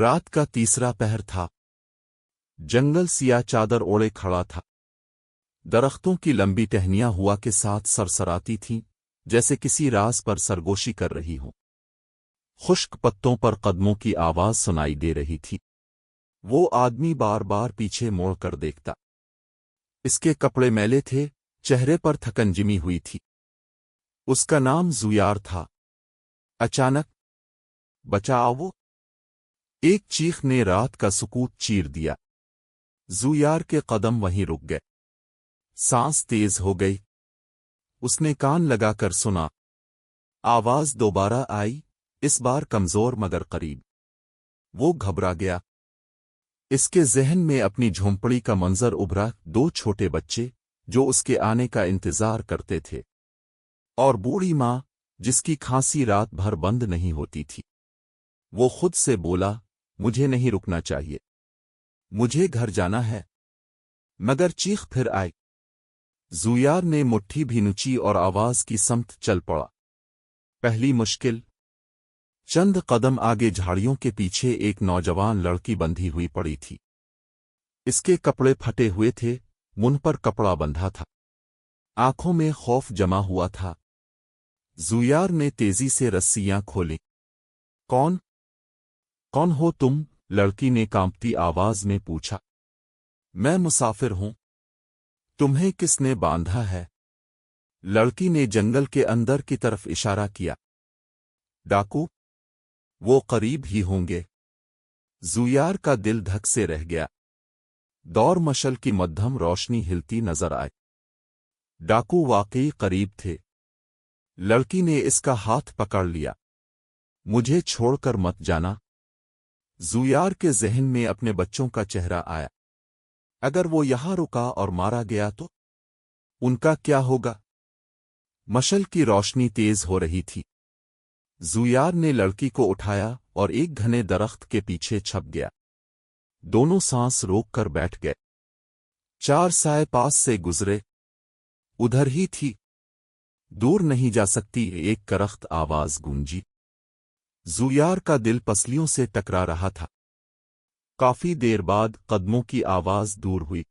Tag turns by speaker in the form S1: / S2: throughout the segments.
S1: رات کا تیسرا پہر تھا۔ جنگل سیاہ چادر اوڑے کھڑا تھا۔ درختوں کی لمبی ٹہنیاں ہوا کے ساتھ سرسراتی تھیں، جیسے کسی راز پر سرگوشی کر رہی ہوں۔ خشک پتوں پر قدموں کی آواز سنائی دے رہی تھی۔ وہ آدمی بار بار پیچھے موڑ کر دیکھتا۔ اس کے کپڑے میلے تھے، چہرے پر تھکن جمی ہوئی تھی۔ اس کا نام زویار تھا۔ اچانک بچاؤ! ایک چیخ نے رات کا سکوت چیر دیا۔ زویار کے قدم وہیں رک گئے۔ سانس تیز ہو گئی۔ اس نے کان لگا کر سنا۔ آواز دوبارہ آئی، اس بار کمزور مگر قریب۔ وہ گھبرا گیا۔ اس کے ذہن میں اپنی جھونپڑی کا منظر ابھرا، دو چھوٹے بچے جو اس کے آنے کا انتظار کرتے تھے، اور بوڑھی ماں جس کی کھانسی رات بھر بند نہیں ہوتی تھی۔ وہ خود سے بولا، مجھے نہیں رکنا چاہیے، مجھے گھر جانا ہے۔ مگر چیخ پھر آئی۔ زویار نے مٹھی بھی نچی اور آواز کی سمت چل پڑا۔ پہلی مشکل۔ چند قدم آگے جھاڑیوں کے پیچھے ایک نوجوان لڑکی بندھی ہوئی پڑی تھی۔ اس کے کپڑے پھٹے ہوئے تھے، منہ پر کپڑا بندھا تھا، آنکھوں میں خوف جمع ہوا تھا۔ زویار نے تیزی سے رسیاں کھولیں۔ کون ہو تم؟ لڑکی نے کانپتی آواز میں پوچھا۔ میں مسافر ہوں۔ تمہیں کس نے باندھا ہے؟ لڑکی نے جنگل کے اندر کی طرف اشارہ کیا۔ ڈاکو؟ وہ قریب ہی ہوں گے۔ زویار کا دل دھک سے رہ گیا۔ دور مشل کی مدھم روشنی ہلتی نظر آئی۔ ڈاکو واقعی قریب تھے۔ لڑکی نے اس کا ہاتھ پکڑ لیا۔ مجھے چھوڑ کر مت جانا۔ زویار کے ذہن میں اپنے بچوں کا چہرہ آیا۔ اگر وہ یہاں رکا اور مارا گیا تو ان کا کیا ہوگا؟ مشل کی روشنی تیز ہو رہی تھی۔ زویار نے لڑکی کو اٹھایا اور ایک گھنے درخت کے پیچھے چھپ گیا۔ دونوں سانس روک کر بیٹھ گئے۔ چار سائے پاس سے گزرے۔ ادھر ہی تھی، دور نہیں جا سکتی، ایک کرخت آواز گونجی۔ زویار کا دل پسلیوں سے ٹکرا رہا تھا۔ کافی دیر بعد قدموں کی آواز دور ہوئی۔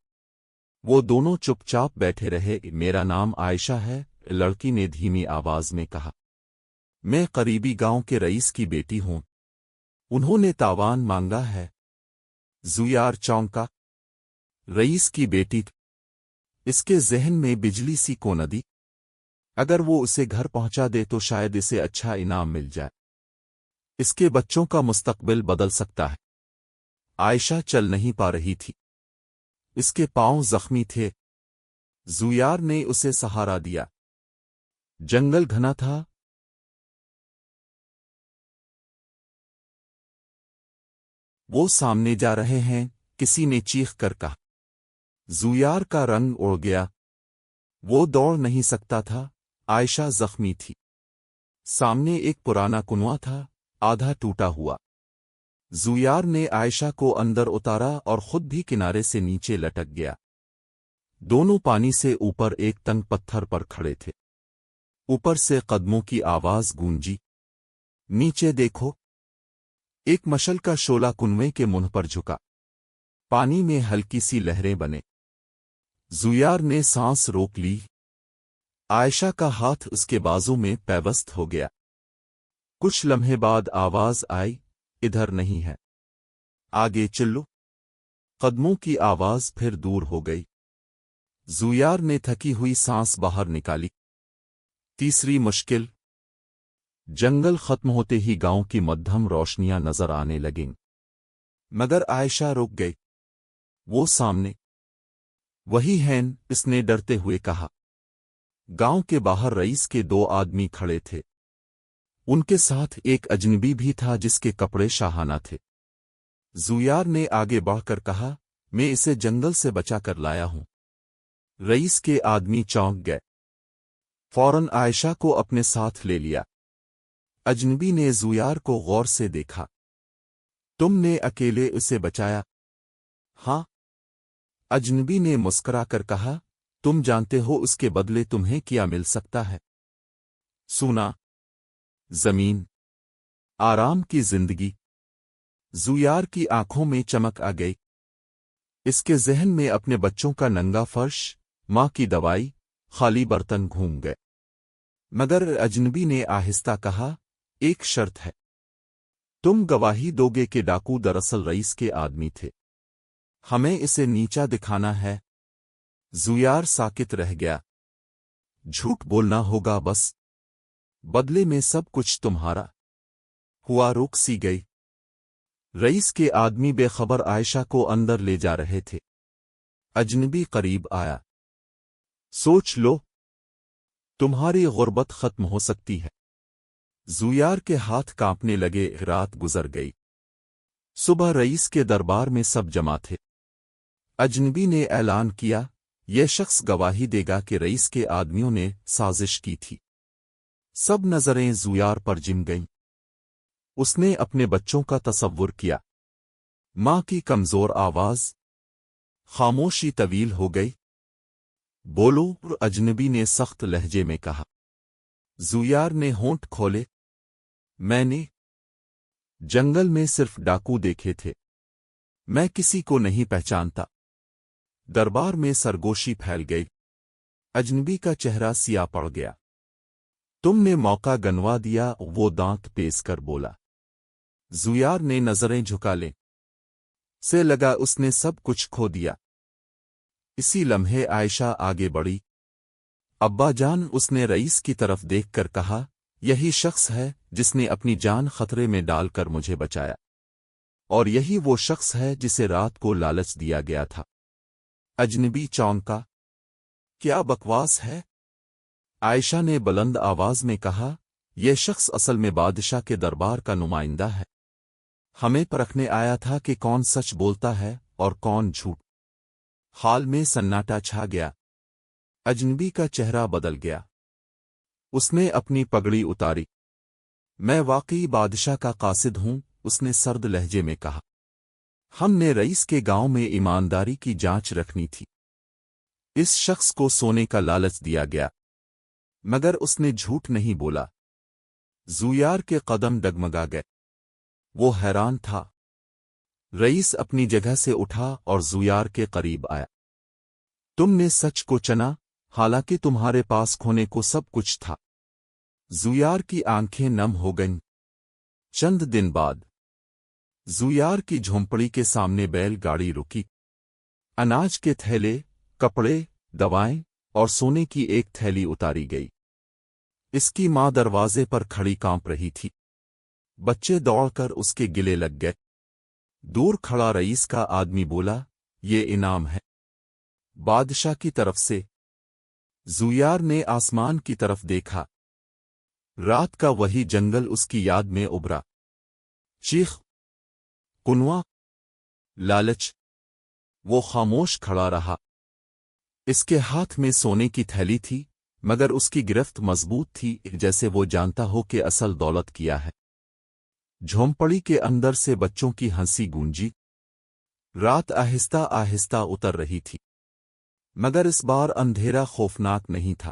S1: وہ دونوں چپ چاپ بیٹھے رہے۔ میرا نام عائشہ ہے، لڑکی نے دھیمی آواز میں کہا۔ میں قریبی گاؤں کے رئیس کی بیٹی ہوں۔ انہوں نے تاوان مانگا ہے۔ زویار چونکا۔ رئیس کی بیٹی؟ اس کے ذہن میں بجلی سی کو نہ دی۔ اگر وہ اسے گھر پہنچا دے تو شاید اسے اچھا انعام مل جائے۔ اس کے بچوں کا مستقبل بدل سکتا ہے۔ عائشہ چل نہیں پا رہی تھی۔ اس کے پاؤں زخمی تھے۔ زویار نے اسے سہارا دیا۔ جنگل گھنا تھا۔ وہ سامنے جا رہے ہیں، کسی نے چیخ کر کہا۔ زویار کا رنگ اڑ گیا۔ وہ دوڑ نہیں سکتا تھا۔ عائشہ زخمی تھی۔ سامنے ایک پرانا کنواں تھا، آدھا ٹوٹا ہوا۔ زویار نے عائشہ کو اندر اتارا اور خود بھی کنارے سے نیچے لٹک گیا۔ دونوں پانی سے اوپر ایک تنگ پتھر پر کھڑے تھے۔ اوپر سے قدموں کی آواز گونجی۔ نیچے دیکھو۔ ایک مشل کا شعلہ کنویں کے منہ پر جھکا۔ پانی میں ہلکی سی لہریں بنے۔ زویار نے سانس روک لی۔ عائشہ کا ہاتھ اس کے بازو میں پیوست ہو گیا۔ کچھ لمحے بعد آواز آئی، ادھر نہیں ہے، آگے چلو۔ قدموں کی آواز پھر دور ہو گئی۔ زویار نے تھکی ہوئی سانس باہر نکالی۔ تیسری مشکل۔ جنگل ختم ہوتے ہی گاؤں کی مدھم روشنیاں نظر آنے لگیں، مگر عائشہ رک گئی۔ وہ سامنے۔ وہی ہیں، اس نے ڈرتے ہوئے کہا۔ گاؤں کے باہر رئیس کے دو آدمی کھڑے تھے۔ ان کے ساتھ ایک اجنبی بھی تھا جس کے کپڑے شاہانہ تھے۔ زویار نے آگے بڑھ کر کہا، میں اسے جنگل سے بچا کر لایا ہوں۔ رئیس کے آدمی چونک گئے۔ فوراً عائشہ کو اپنے ساتھ لے لیا۔ اجنبی نے زویار کو غور سے دیکھا۔ تم نے اکیلے اسے بچایا؟ ہاں۔ اجنبی نے مسکرا کر کہا، تم جانتے ہو اس کے بدلے تمہیں کیا مل سکتا ہے؟ سونا، زمین، آرام کی زندگی۔ زویار کی آنکھوں میں چمک آ گئی۔ اس کے ذہن میں اپنے بچوں کا ننگا فرش، ماں کی دوائی، خالی برتن گھوم گئے۔ مگر اجنبی نے آہستہ کہا، ایک شرط ہے۔ تم گواہی دو گے کہ ڈاکو دراصل رئیس کے آدمی تھے۔ ہمیں اسے نیچا دکھانا ہے۔ زویار ساکت رہ گیا۔ جھوٹ بولنا ہوگا بس، بدلے میں سب کچھ تمہارا۔ ہوا رک سی گئی۔ رئیس کے آدمی بے خبر عائشہ کو اندر لے جا رہے تھے۔ اجنبی قریب آیا۔ سوچ لو، تمہاری غربت ختم ہو سکتی ہے۔ زویار کے ہاتھ کانپنے لگے۔ رات گزر گئی۔ صبح رئیس کے دربار میں سب جمع تھے۔ اجنبی نے اعلان کیا، یہ شخص گواہی دے گا کہ رئیس کے آدمیوں نے سازش کی تھی۔ سب نظریں زویار پر جم گئیں۔ اس نے اپنے بچوں کا تصور کیا۔ ماں کی کمزور آواز۔ خاموشی طویل ہو گئی۔ بولو، اجنبی نے سخت لہجے میں کہا۔ زویار نے ہونٹ کھولے۔ میں نے جنگل میں صرف ڈاکو دیکھے تھے۔ میں کسی کو نہیں پہچانتا۔ دربار میں سرگوشی پھیل گئی۔ اجنبی کا چہرہ سیاہ پڑ گیا۔ تم نے موقع گنوا دیا، وہ دانت پیس کر بولا۔ زویار نے نظریں جھکا لیں۔ سے لگا اس نے سب کچھ کھو دیا۔ اسی لمحے عائشہ آگے بڑھی۔ ابا جان، اس نے رئیس کی طرف دیکھ کر کہا، یہی شخص ہے جس نے اپنی جان خطرے میں ڈال کر مجھے بچایا، اور یہی وہ شخص ہے جسے رات کو لالچ دیا گیا تھا۔ اجنبی چونکا۔ کیا بکواس ہے؟ عائشہ نے بلند آواز میں کہا، یہ شخص اصل میں بادشاہ کے دربار کا نمائندہ ہے۔ ہمیں پرکھنے آیا تھا کہ کون سچ بولتا ہے اور کون جھوٹ۔ حال میں سناٹا چھا گیا۔ اجنبی کا چہرہ بدل گیا۔ اس نے اپنی پگڑی اتاری۔ میں واقعی بادشاہ کا قاصد ہوں، اس نے سرد لہجے میں کہا۔ ہم نے رئیس کے گاؤں میں ایمانداری کی جانچ رکھنی تھی۔ اس شخص کو سونے کا لالچ دیا گیا، مگر اس نے جھوٹ نہیں بولا۔ زویار کے قدم ڈگمگا گئے۔ وہ حیران تھا۔ رئیس اپنی جگہ سے اٹھا اور زویار کے قریب آیا۔ تم نے سچ کو چنا، حالانکہ تمہارے پاس کھونے کو سب کچھ تھا۔ زویار کی آنکھیں نم ہو گئیں۔ چند دن بعد زویار کی جھونپڑی کے سامنے بیل گاڑی رکی۔ اناج کے تھیلے، کپڑے، دوائیں اور سونے کی ایک تھیلی اتاری گئی۔ اس کی ماں دروازے پر کھڑی کانپ رہی تھی۔ بچے دوڑ کر اس کے گلے لگ گئے۔ دور کھڑا رئیس کا آدمی بولا، یہ انعام ہے، بادشاہ کی طرف سے۔ زویار نے آسمان کی طرف دیکھا۔ رات کا وہی جنگل اس کی یاد میں ابھرا۔ چیخ، کنواں، لالچ۔ وہ خاموش کھڑا رہا۔ اس کے ہاتھ میں سونے کی تھیلی تھی، مگر اس کی گرفت مضبوط تھی، جیسے وہ جانتا ہو کہ اصل دولت کیا ہے۔ جھونپڑی کے اندر سے بچوں کی ہنسی گونجی۔ رات آہستہ آہستہ اتر رہی تھی، مگر اس بار اندھیرا خوفناک نہیں تھا۔